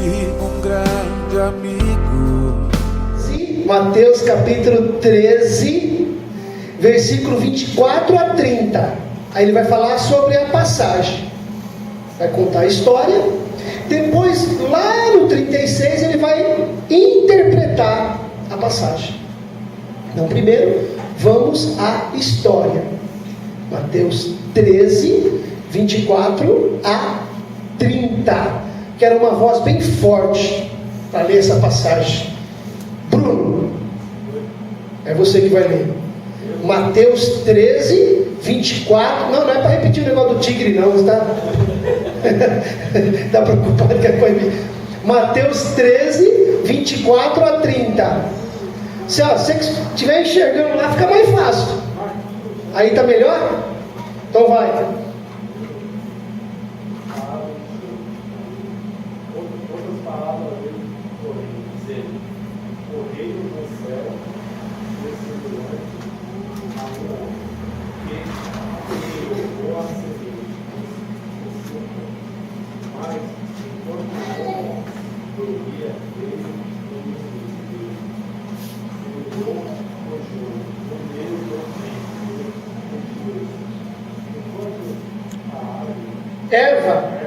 um grande amigo. Mateus capítulo 13, versículo 24 a 30. Aí ele vai falar sobre a passagem, vai contar a história. Depois, lá no 36, ele vai interpretar a passagem. Então, primeiro, vamos à história. Mateus 13, 24 a 30. Quero uma voz bem forte para ler essa passagem. Bruno, é você que vai ler. Mateus 13, 24. Não é para repetir o negócio do tigre, não, está? Está preocupado que é para mim. Mateus 13, 24 a 30. Se você estiver enxergando lá, fica mais fácil. Aí está melhor? Então vai. Eva,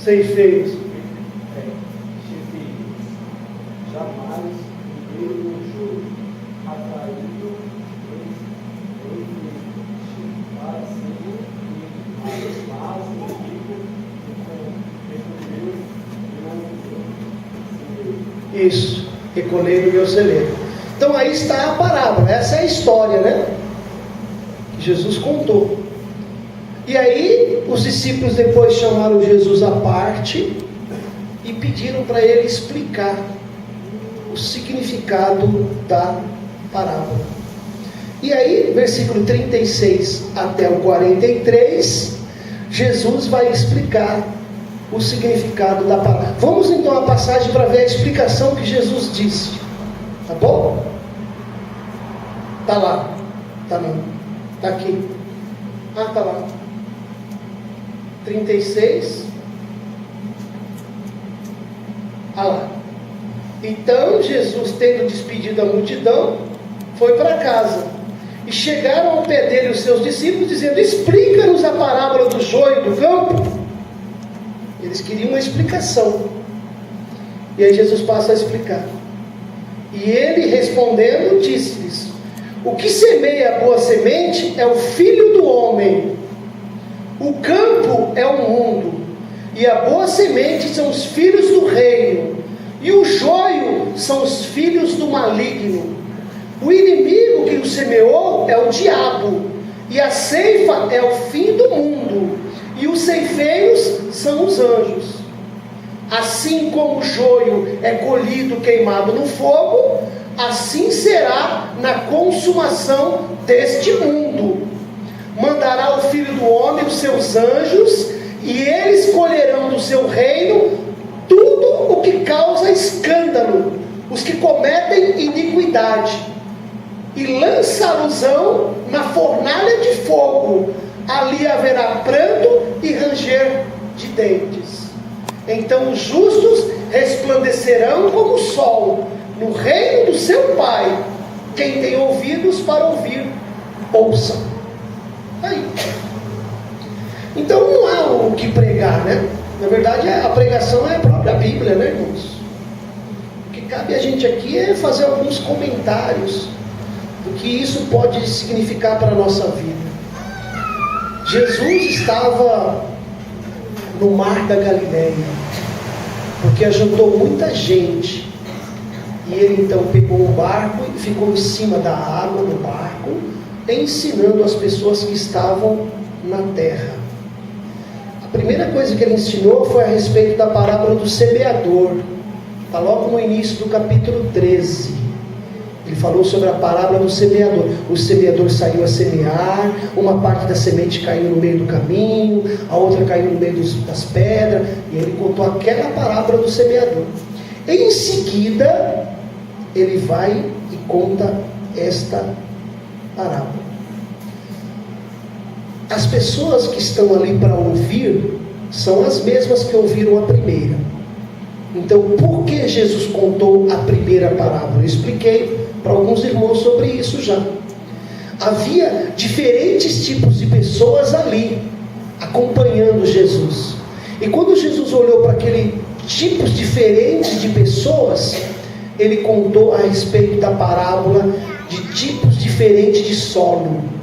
ceifeiros, jamais viveram o jogo, atraído para si, mas o rico recolheu. Isso, recolhendo o meu celeiro. Então aí está a parábola, essa é a história, né? Que Jesus contou. E aí os discípulos depois chamaram Jesus à parte e pediram para ele explicar o significado da parábola. E aí, versículo 36 até o 43, Jesus vai explicar o significado da parábola. Vamos então à passagem para ver a explicação que Jesus disse. Tá bom? Tá lá. Tá não. Tá aqui. Ah, tá lá. 36. Ah lá. Então Jesus, tendo despedido a multidão, foi para casa. E chegaram ao pé dele os seus discípulos, dizendo: explica-nos a parábola do joio do campo. Eles queriam uma explicação. E aí Jesus passa a explicar. E ele, respondendo, disse-lhes: o que semeia a boa semente é o Filho do homem. O campo é o mundo, e a boa semente são os filhos do reino, e o joio são os filhos do maligno. O inimigo que o semeou é o diabo, e a ceifa é o fim do mundo, e os ceifeiros são os anjos. Assim como o joio é colhido queimado no fogo, assim será na consumação deste mundo. Mandará o Filho do Homem os seus anjos, e eles colherão do seu reino tudo o que causa escândalo, os que cometem iniquidade, e lançá-los-ão na fornalha de fogo. Ali haverá pranto e ranger de dentes. Então os justos resplandecerão como o sol no reino do seu Pai. Quem tem ouvidos para ouvir, ouça. Aí. Então não há o que pregar, né? Na verdade, a pregação é a própria Bíblia, né, irmãos? O que cabe a gente aqui é fazer alguns comentários do que isso pode significar para a nossa vida. Jesus estava no mar da Galileia, porque ajuntou muita gente, e ele então pegou um barco e ficou em cima da água do barco, ensinando as pessoas que estavam na terra. A primeira coisa que ele ensinou foi a respeito da parábola do semeador. Está logo no início do capítulo 13. Ele falou sobre a parábola do semeador. O semeador saiu a semear, uma parte da semente caiu no meio do caminho, a outra caiu no meio das pedras, e ele contou aquela parábola do semeador. Em seguida, ele vai e conta esta parábola. As pessoas que estão ali para ouvir são as mesmas que ouviram a primeira. Então, por que Jesus contou a primeira parábola? Eu expliquei para alguns irmãos sobre isso já. Havia diferentes tipos de pessoas ali, acompanhando Jesus. E quando Jesus olhou para aqueles tipos diferentes de pessoas, ele contou a respeito da parábola de tipos diferentes de solo.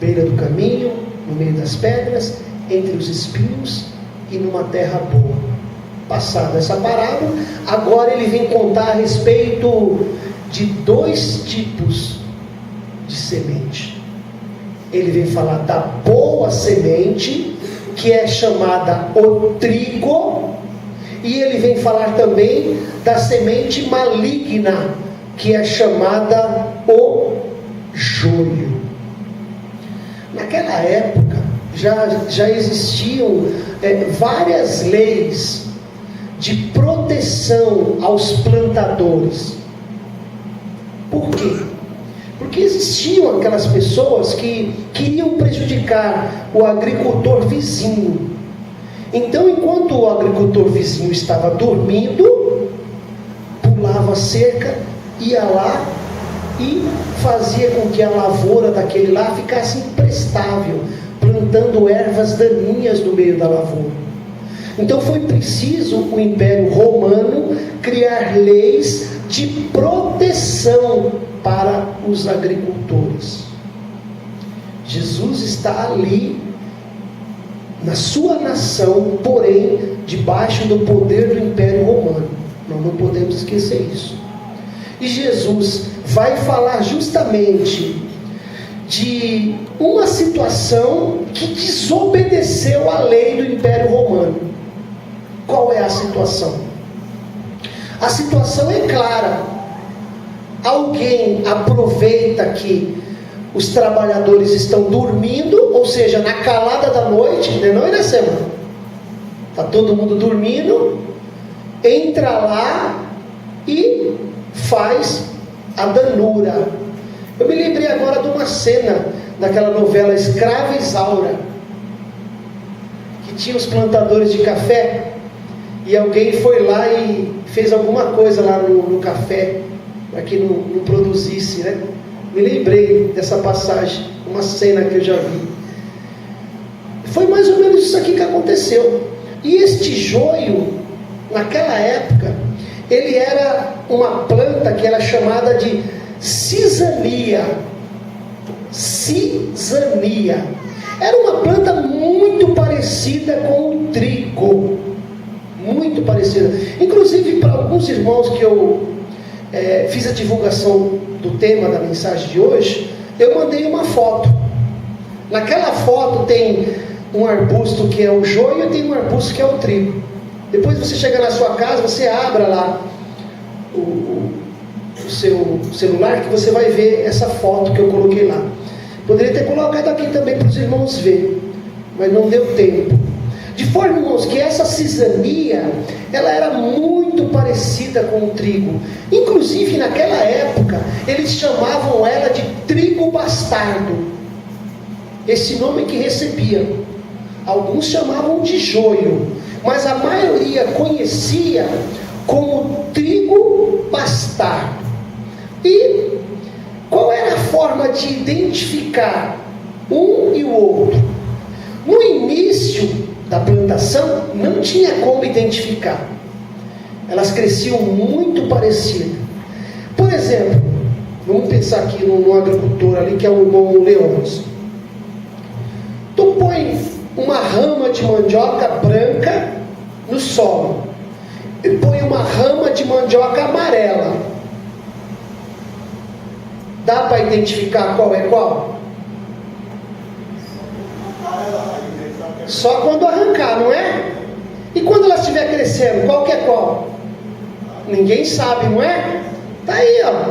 Beira do caminho, no meio das pedras, entre os espinhos e numa terra boa. Passada essa parábola, agora ele vem contar a respeito de dois tipos de semente. Ele vem falar da boa semente, que é chamada o trigo, e ele vem falar também da semente maligna, que é chamada o joio. Naquela época já existiam várias leis de proteção aos plantadores. Por quê? Porque existiam aquelas pessoas que queriam prejudicar o agricultor vizinho. Então, enquanto o agricultor vizinho estava dormindo, pulava a cerca, ia lá e fazia com que a lavoura daquele lá ficasse imprestável, plantando ervas daninhas no meio da lavoura. Então foi preciso o Império Romano criar leis de proteção para os agricultores. Jesus está ali na sua nação, porém debaixo do poder do Império Romano. Nós não podemos esquecer isso. E Jesus vai falar justamente de uma situação que desobedeceu a lei do Império Romano. Qual é a situação? A situação é clara. Alguém aproveita que os trabalhadores estão dormindo, ou seja, na calada da noite, não é na semana. Está todo mundo dormindo, entra lá e faz a danura. Eu me lembrei agora de uma cena daquela novela Escrava Isaura, que tinha os plantadores de café, e alguém foi lá e fez alguma coisa lá no café, para que não produzisse, né? Me lembrei dessa passagem, uma cena que eu já vi. Foi mais ou menos isso aqui que aconteceu. E este joio, naquela época, ele era uma planta que era chamada de cisania. Cisania. Era uma planta muito parecida com o trigo. Muito parecida. Inclusive, para alguns irmãos que eu fiz a divulgação do tema da mensagem de hoje, eu mandei uma foto. Naquela foto tem um arbusto que é o joio e tem um arbusto que é o trigo. Depois você chega na sua casa, você abra lá o seu celular, que você vai ver essa foto que eu coloquei lá. Poderia ter colocado aqui também para os irmãos verem, mas não deu tempo. De forma, irmãos, que essa cisania, ela era muito parecida com o trigo. Inclusive, naquela época, eles chamavam ela de trigo bastardo. Esse nome que recebia. Alguns chamavam de joio, mas a maioria conhecia como trigo bastardo. E qual era a forma de identificar um e o outro. No início da plantação, não tinha como identificar. Elas cresciam muito parecidas. Por exemplo, vamos pensar aqui num agricultor ali, que é o irmão Leônidas. Tu põe uma rama de mandioca branca no solo e põe uma rama de mandioca amarela. Dá para identificar qual é qual? Só quando arrancar, não é? E quando ela estiver crescendo, qual que é qual? Ninguém sabe, não é? Tá aí, ó.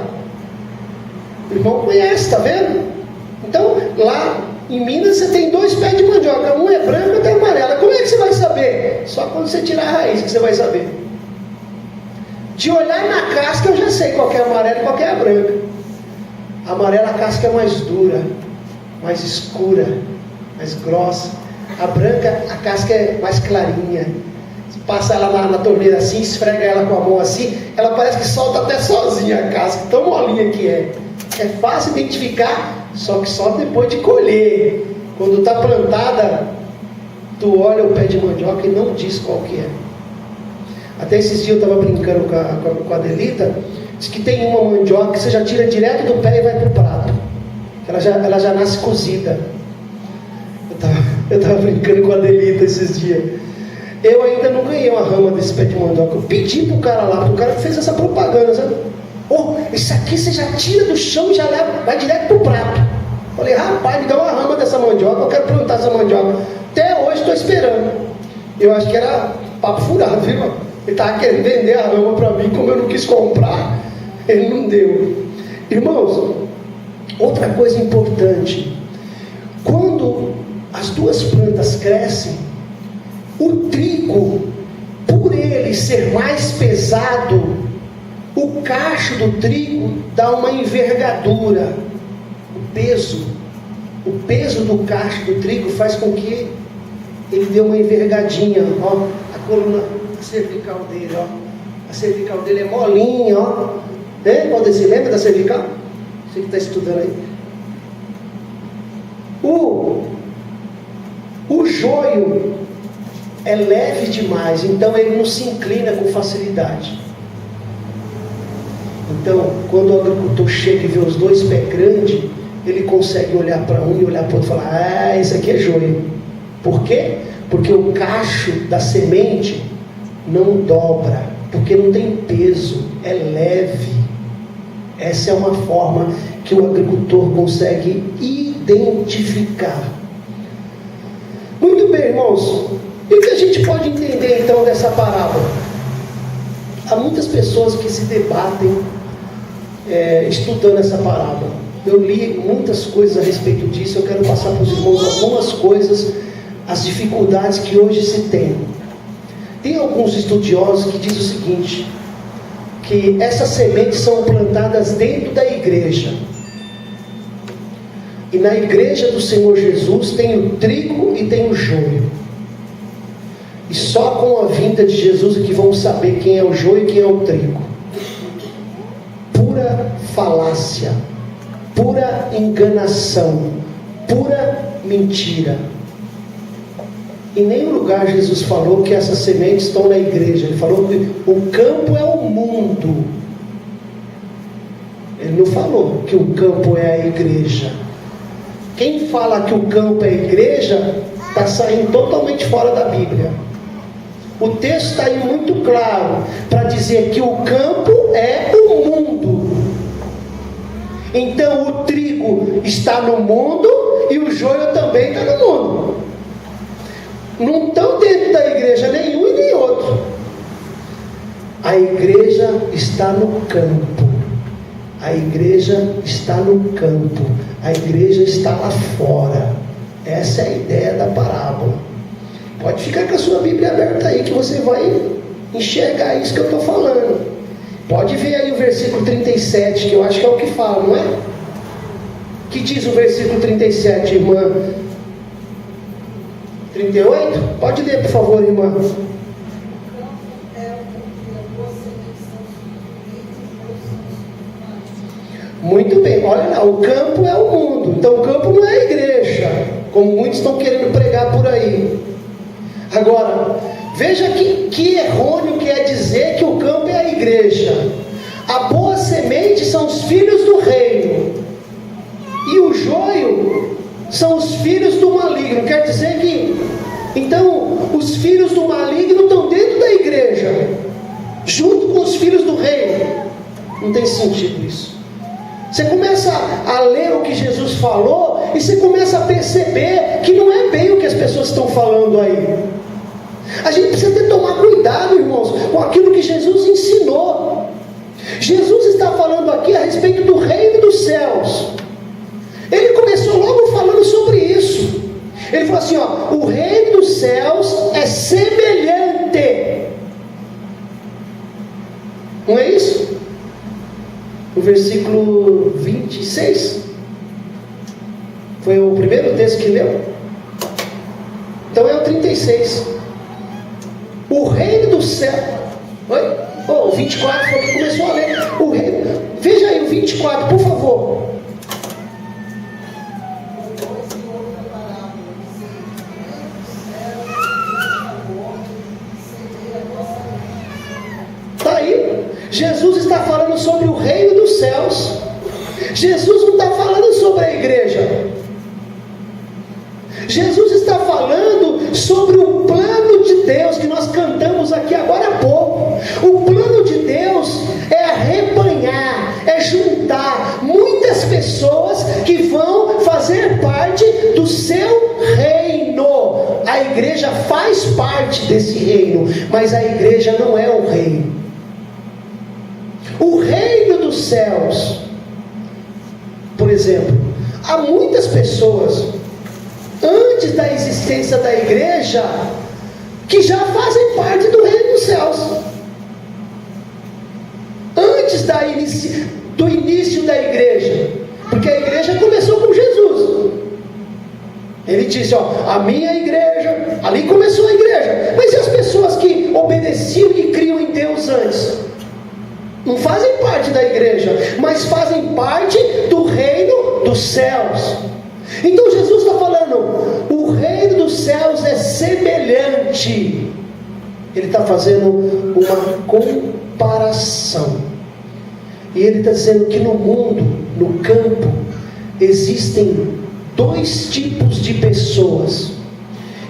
O irmão conhece, tá vendo? Então, lá em Minas você tem 2 pés de mandioca, um é branco e outro é amarelo. Como é que você vai saber? Só quando você tirar a raiz que você vai saber. De olhar na casca eu já sei qual que é a amarela e qual que é a branca. A amarela, a casca é mais dura, mais escura, mais grossa. A branca, a casca é mais clarinha. Você passa ela na torneira assim, esfrega ela com a mão assim, ela parece que solta até sozinha a casca, tão molinha que é. É fácil identificar, só que só depois de colher. Quando está plantada, tu olha o pé de mandioca e não diz qual que é. Até esses dias eu estava brincando com a Adelita, diz que tem uma mandioca que você já tira direto do pé e vai pro prato. Ela já nasce cozida. Eu estava brincando com a Adelita esses dias. Eu ainda não ganhei uma rama desse pé de mandioca. Eu pedi pro cara lá, pro cara que fez essa propaganda, sabe? Isso aqui você já tira do chão e já leva, vai direto pro prato. Falei, rapaz, me dá uma rama dessa mandioca, eu quero plantar essa mandioca. Até hoje estou esperando. Eu acho que era papo furado, viu, irmão? Ele estava querendo vender a rama para mim, como eu não quis comprar, ele não deu. Irmãos, outra coisa importante, quando as duas plantas crescem, o trigo, por ele ser mais pesado, o cacho do trigo dá uma envergadura. O peso do cacho do trigo faz com que ele dê uma envergadinha, ó, a coluna cervical dele, ó. A cervical dele é molinha, ó. Você lembra da cervical? Você que está estudando aí. O joio é leve demais, então ele não se inclina com facilidade. Então, quando o agricultor chega e vê os 2 pés grandes, ele consegue olhar para um e olhar para o outro e falar, esse aqui é joio. Por quê? Porque o cacho da semente não dobra, porque não tem peso, é leve. Essa é uma forma que o agricultor consegue identificar. Muito bem, irmãos. E o que a gente pode entender então dessa parábola? Há muitas pessoas que se debatem estudando essa parábola. Eu li muitas coisas a respeito disso. Eu quero passar para os irmãos algumas coisas, as dificuldades que hoje se tem. Tem alguns estudiosos que dizem o seguinte, que essas sementes são plantadas dentro da igreja. E na igreja do Senhor Jesus tem o trigo e tem o joio. E só com a vinda de Jesus é que vamos saber quem é o joio e quem é o trigo. Pura falácia, pura enganação, pura mentira. Em nenhum lugar Jesus falou que essas sementes estão na igreja. Ele falou que o campo é o mundo. Ele não falou que o campo é a igreja. Quem fala que o campo é a igreja está saindo totalmente fora da Bíblia. O texto está aí muito claro para dizer que o campo é o mundo. Então o trigo está no mundo e o joio também está no mundo. Não estão dentro da igreja nenhum e nem outro. A igreja está no campo. A igreja está no campo. A igreja está lá fora. Essa é a ideia da parábola. Pode ficar com a sua Bíblia aberta aí que você vai enxergar isso que eu estou falando. Pode ver aí o versículo 37, que eu acho que é o que fala, não é? Que diz o versículo 37, irmã? 38? Pode ler, por favor, irmã. Muito bem, olha lá, o campo é o mundo. Então o campo não é a igreja. estão querendo pregar por aí. Agora, veja que errôneo que é dizer que o campo é a igreja. A boa semente são os filhos do reino, e o joio são os filhos do maligno. Quer dizer que, então, os filhos do maligno estão dentro da igreja, junto com os filhos do reino. Não tem sentido isso. Você começa a ler o que Jesus falou, e você começa a perceber que não é bem o que as pessoas estão falando aí. A gente precisa ter que tomar cuidado, irmãos, com aquilo que Jesus ensinou. Jesus está falando aqui a respeito do reino dos céus. Ele começou logo falando sobre isso. Ele falou assim, ó, o reino dos céus é semelhante. Não é isso? No versículo 26. Foi o primeiro texto que leu. Então é o 36. O reino do céu. Oi? O 24 foi o que começou a ler. O reino. Veja aí o 24, por favor. Está aí. Jesus está falando sobre o reino dos céus. Jesus não está falando sobre a igreja. Jesus está falando sobre o plano de Deus, que nós cantamos aqui agora há pouco. O plano de Deus é arrebanhar, é juntar muitas pessoas que vão fazer parte do seu reino. A igreja faz parte desse reino, mas a igreja não é o reino. O reino dos céus, por exemplo, há muitas pessoas antes da existência da igreja que já fazem parte do reino dos céus. Antes do início da igreja, porque a igreja começou com Jesus. Ele disse, ó, a minha igreja, ali começou a igreja. Mas e as pessoas que obedeciam e criam em Deus antes? Não fazem parte da igreja, mas fazem parte do reino dos céus. Então Jesus está falando, o reino dos céus é semelhante. Ele está fazendo uma comparação. E ele está dizendo que no mundo, no campo, existem dois tipos de pessoas.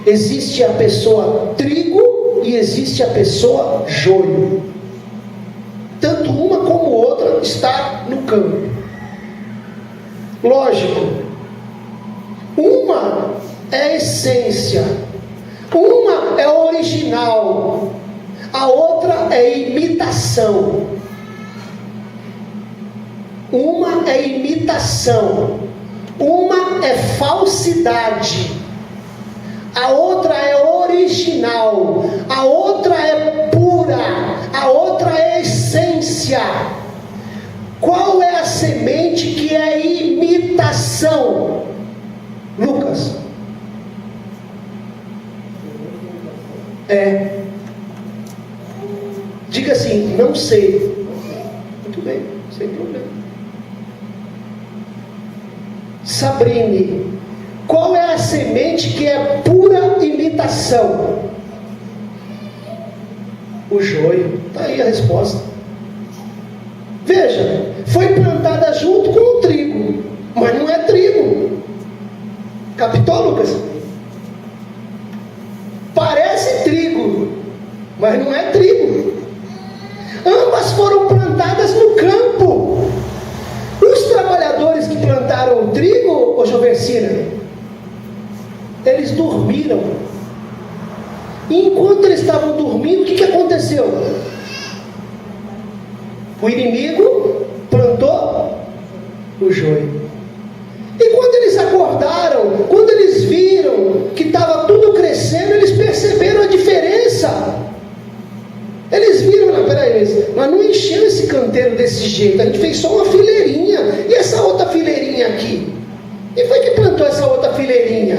Existe a pessoa trigo e existe a pessoa joio. Tanto uma como outra está no campo. Lógico, uma é a essência, uma é o original, a outra é imitação. Uma é imitação, uma é falsidade, a outra é original, a outra é pura, a outra é essência. Qual é a semente que é imitação? Lucas. Diga assim, não sei. Muito bem, sem problema. Sabrine, qual é a semente que é pura imitação? O joio. Está aí a resposta. Veja, foi plantada junto com o trigo, mas não é trigo. Captou, Lucas? Parece trigo, mas não é trigo. Ambas foram plantadas no campo. Os trabalhadores que plantaram o trigo, ô Joversina, eles dormiram. E enquanto eles estavam dormindo, o que aconteceu? O inimigo plantou o joio. E quando eles acordaram, quando eles viram que estava tudo crescendo, eles perceberam a diferença. Eles viram, não, peraí, nós não enchemos esse canteiro desse jeito, a gente fez só uma fileirinha, e essa outra fileirinha aqui? Quem foi que plantou essa outra fileirinha?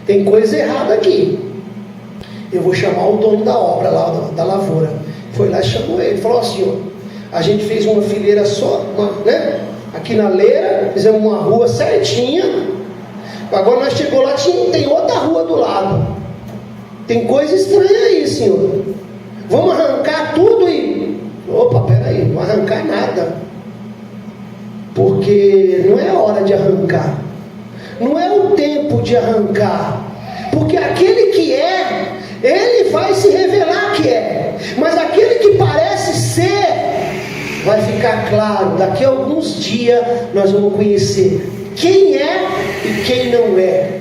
Tem coisa errada aqui. Eu vou chamar o dono da obra lá, da lavoura. Foi lá e chamou ele, falou assim, ó, a gente fez uma fileira só, né? Aqui na leira, fizemos uma rua certinha, Agora nós chegou lá, tem outra rua do lado. Tem coisa estranha aí, senhor. Vamos arrancar tudo e... Opa, peraí, não arrancar nada. Porque não é hora de arrancar. Não é o tempo de arrancar. Porque aquele que é, ele vai se revelar que é. Mas aquele que parece ser, vai ficar claro. Daqui a alguns dias nós vamos conhecer quem é e quem não é.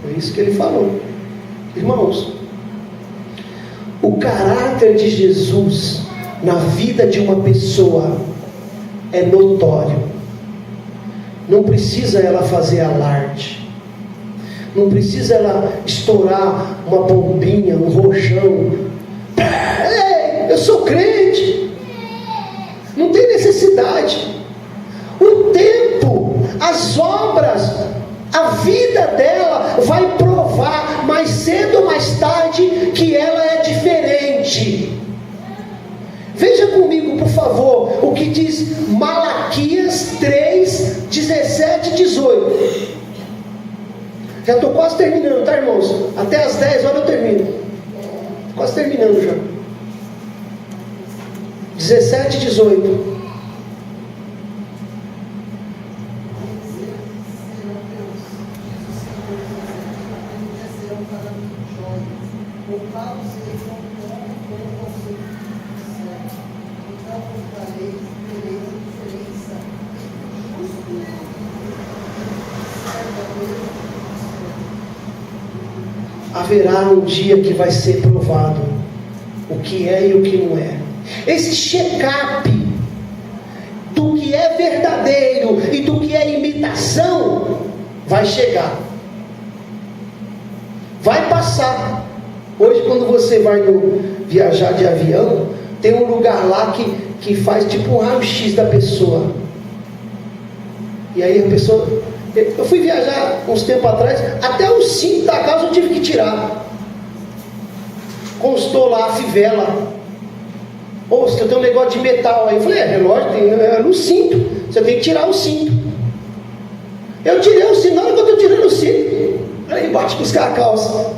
É isso que ele falou. Irmãos, o caráter de Jesus na vida de uma pessoa é notório. Não precisa ela fazer alarde. Não precisa ela estourar uma bombinha, um rojão. Ei, eu sou crente. Não tem necessidade. O tempo, as obras, a vida dela vai provar mais cedo ou mais tarde que ela é diferente. Veja comigo, por favor, o que diz Malaquias 3, 17 e 18. Já estou quase terminando, tá, irmãos? Até as 10 horas eu termino. Quase terminando já. 17 e 18. Haverá um dia que vai ser provado o que é e o que não é. Esse check-up do que é verdadeiro e do que é imitação vai chegar, vai passar. Hoje, quando você vai viajar de avião, tem um lugar lá que faz tipo um raio-x da pessoa. E aí a pessoa... Eu fui viajar uns tempos atrás, até o cinto da calça eu tive que tirar. Constou lá a fivela. Ou você tem um negócio de metal aí. Eu falei, relógio, é no cinto. Você tem que tirar o cinto. Eu tirei o cinto, na hora que eu estou tirando o cinto, aí bate buscar a calça.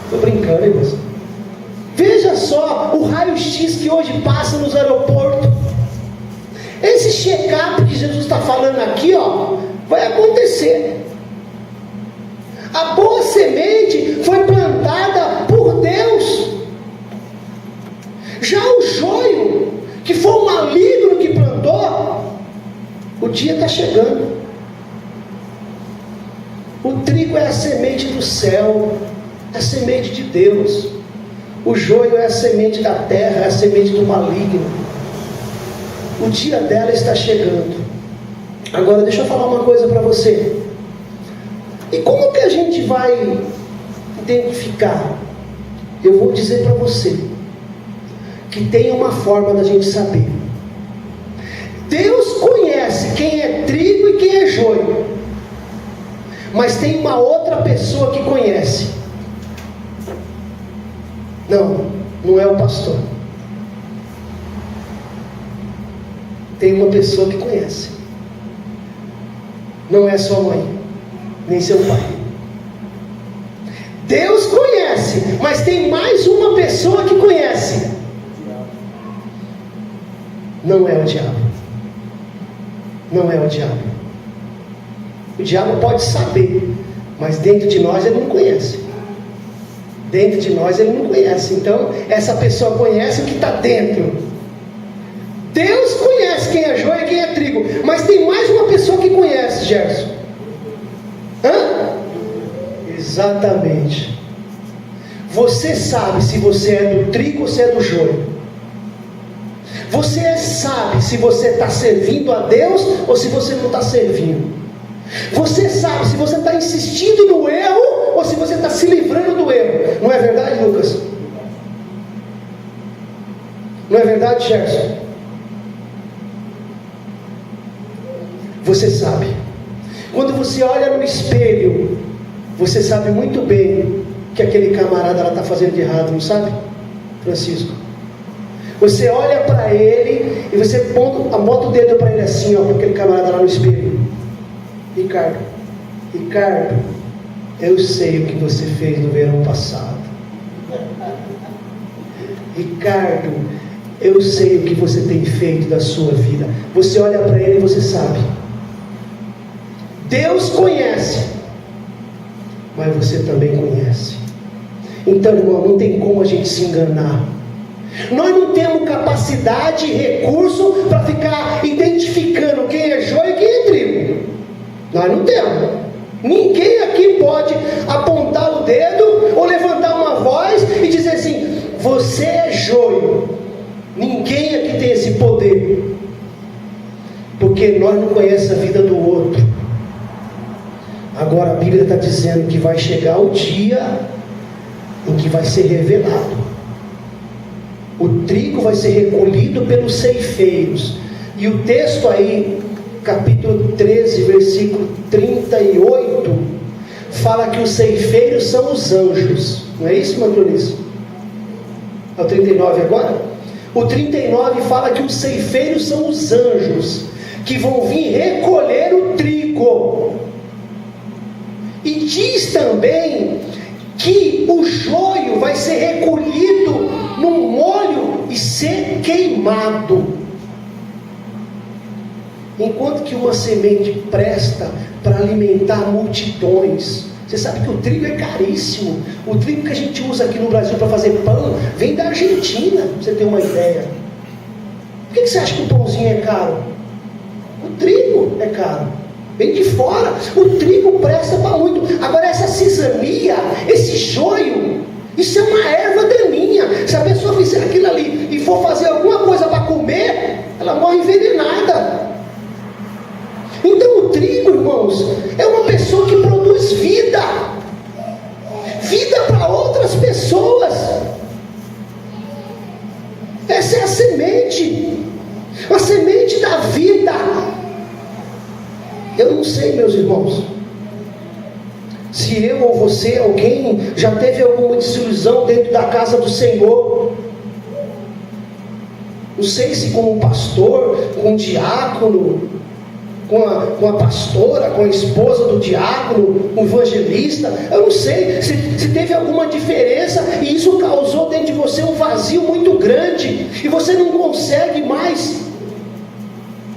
Estou brincando, irmãos. Veja só o raio-x que hoje passa nos aeroportos. Esse check-up que Jesus está falando aqui, ó, vai acontecer. A boa semente foi plantada por Deus. Já o joio, que foi o maligno que plantou, o dia está chegando. O trigo é a semente do céu, é a semente de Deus. O joio é a semente da terra, é a semente do maligno. O dia dela está chegando. Agora deixa eu falar uma coisa para você. E como que a gente vai identificar? Eu vou dizer para você que tem uma forma da gente saber. Deus conhece quem é trigo e quem é joio, mas tem uma outra pessoa que conhece. Não é o pastor. Tem uma pessoa que conhece. Não é sua mãe, nem seu pai. Deus conhece, mas tem mais uma pessoa que conhece. Não é o diabo. Não é o diabo. O diabo pode saber, mas dentro de nós ele não conhece. Dentro de nós ele não conhece. Então, essa pessoa conhece o que está dentro. Deus conhece quem é joio e quem é trigo, mas tem mais uma pessoa que conhece, Gerson. Exatamente. Você sabe se você é do trigo ou se é do joio. Você sabe se você está servindo a Deus ou se você não está servindo. Você sabe se você está insistindo no erro ou se você está se livrando do erro. Não é verdade, Lucas? Não é verdade, Gerson? Você sabe. Quando você olha no espelho, você sabe muito bem que aquele camarada está fazendo de errado, não sabe, Francisco? Você olha para ele e você bota o dedo para ele assim, ó, para aquele camarada lá no espelho. Ricardo, eu sei o que você fez no verão passado. Ricardo, eu sei o que você tem feito da sua vida. Você olha para ele e você sabe. Deus conhece, mas você também conhece. Então, irmão, não tem como a gente se enganar. Nós não temos capacidade e recurso para ficar identificando quem é joio e quem é trigo. Nós não temos. Ninguém aqui pode apontar o dedo ou levantar uma voz e dizer assim: você é joio. Ninguém aqui tem esse poder, porque nós não conhecemos a vida do outro. Agora a Bíblia está dizendo que vai chegar o dia em que vai ser revelado. O trigo vai ser recolhido pelos ceifeiros. E o texto aí, capítulo 13, versículo 38, fala que os ceifeiros são os anjos. Não é isso, Mantronis? É o 39 agora? O 39 fala que os ceifeiros são os anjos, que vão vir recolher o trigo. E diz também que o joio vai ser recolhido num molho e ser queimado. Enquanto que uma semente presta para alimentar multidões. Você sabe que o trigo é caríssimo. O trigo que a gente usa aqui no Brasil para fazer pão vem da Argentina, para você ter uma ideia. Por que você acha que o pãozinho é caro? O trigo é caro, vem de fora. O trigo presta para muito. Agora essa cisania, esse joio, isso é uma erva daninha. Se a pessoa fizer aquilo ali e for fazer alguma coisa para comer, ela morre envenenada. Então o trigo, irmãos, é uma pessoa que produz vida para outras pessoas. Essa é a semente da vida. Eu não sei, meus irmãos, se eu ou você, alguém já teve alguma desilusão dentro da casa do Senhor. Não sei se com um pastor, com um diácono, com a pastora, com a esposa do diácono, um evangelista. Eu não sei se teve alguma diferença e isso causou dentro de você um vazio muito grande e você não consegue mais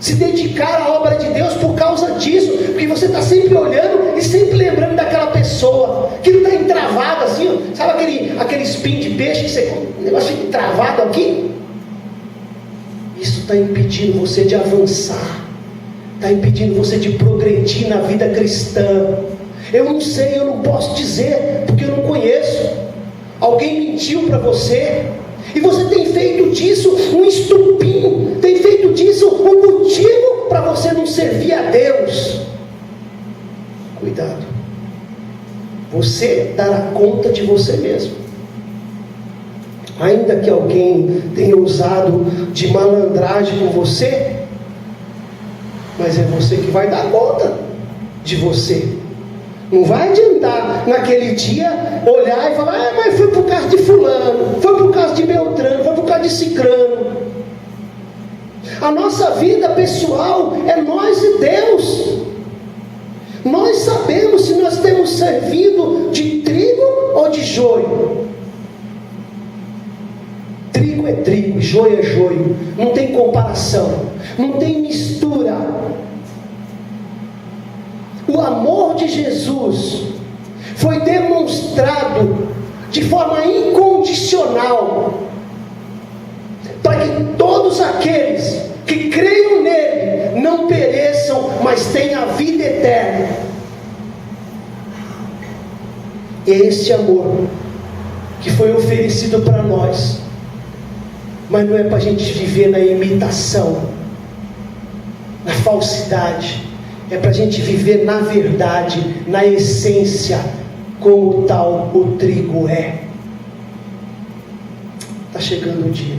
se dedicar à obra de Deus por causa disso, porque você está sempre olhando e sempre lembrando daquela pessoa que não está entravado assim, ó. Sabe aquele espinho de peixe que você, o negócio fica travado aqui? Isso está impedindo você de avançar, está impedindo você de progredir na vida cristã. Eu não sei, eu não posso dizer, porque eu não conheço. Alguém mentiu para você, e você tem feito disso um estupim, tem feito disso um motivo para você não servir a Deus. Cuidado, você dará conta de você mesmo. Ainda que alguém tenha usado de malandragem com você, mas é você que vai dar conta de você. Não vai adiantar naquele dia olhar e falar: mas foi por causa de fulano, foi por causa de Beltrano, foi por causa de Cicrano. A nossa vida pessoal é nós e Deus. Nós sabemos se nós temos servido de trigo ou de joio. Trigo é trigo, joio é joio. Não tem comparação, não tem mistura. O amor de Jesus foi demonstrado de forma incondicional, para que todos aqueles que creiam nele não pereçam, mas tenham a vida eterna. E é esse amor que foi oferecido para nós, mas não é para a gente viver na imitação, na falsidade. É para a gente viver na verdade, na essência, como tal o trigo é. Está chegando o dia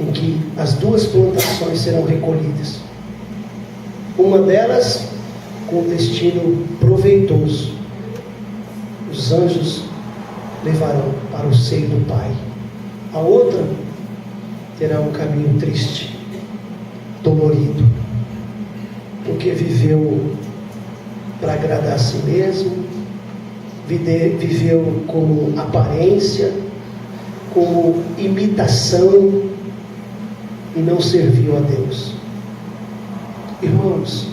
em que as duas plantações serão recolhidas. Uma delas com destino proveitoso. Os anjos levarão para o seio do Pai. A outra terá um caminho triste, dolorido, porque viveu para agradar a si mesmo, viveu como aparência, como imitação e não serviu a Deus. Irmãos,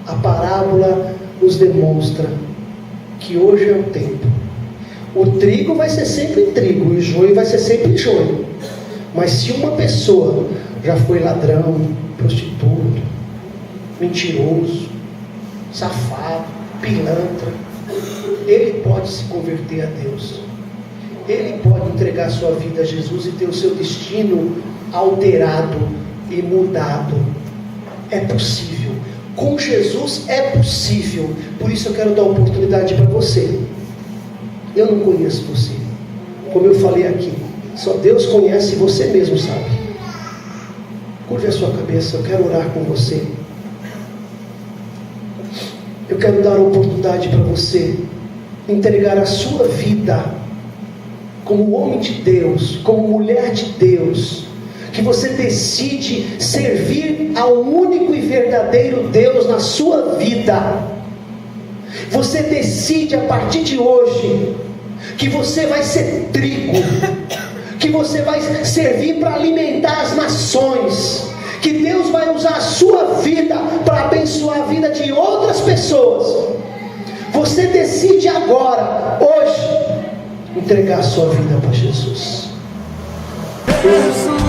a parábola nos demonstra que hoje é o tempo. O trigo vai ser sempre trigo e o joio vai ser sempre joio. Mas se uma pessoa já foi ladrão, prostituto, mentiroso, safado, pilantra, ele pode se converter a Deus. Ele pode entregar sua vida a Jesus e ter o seu destino alterado e mudado. É possível. Com Jesus é possível. Por isso eu quero dar oportunidade para você. Eu não conheço você. Como eu falei aqui, só Deus conhece e você mesmo sabe. Curve a sua cabeça, eu quero orar com você. Eu quero dar a oportunidade para você entregar a sua vida como homem de Deus, como mulher de Deus, que você decide servir ao único e verdadeiro Deus na sua vida. Você decide a partir de hoje que você vai ser trigo, que você vai servir para alimentar as nações, que Deus vai usar a sua vida para abençoar a vida de outras pessoas. Você decide agora, hoje, entregar a sua vida para Jesus. Jesus.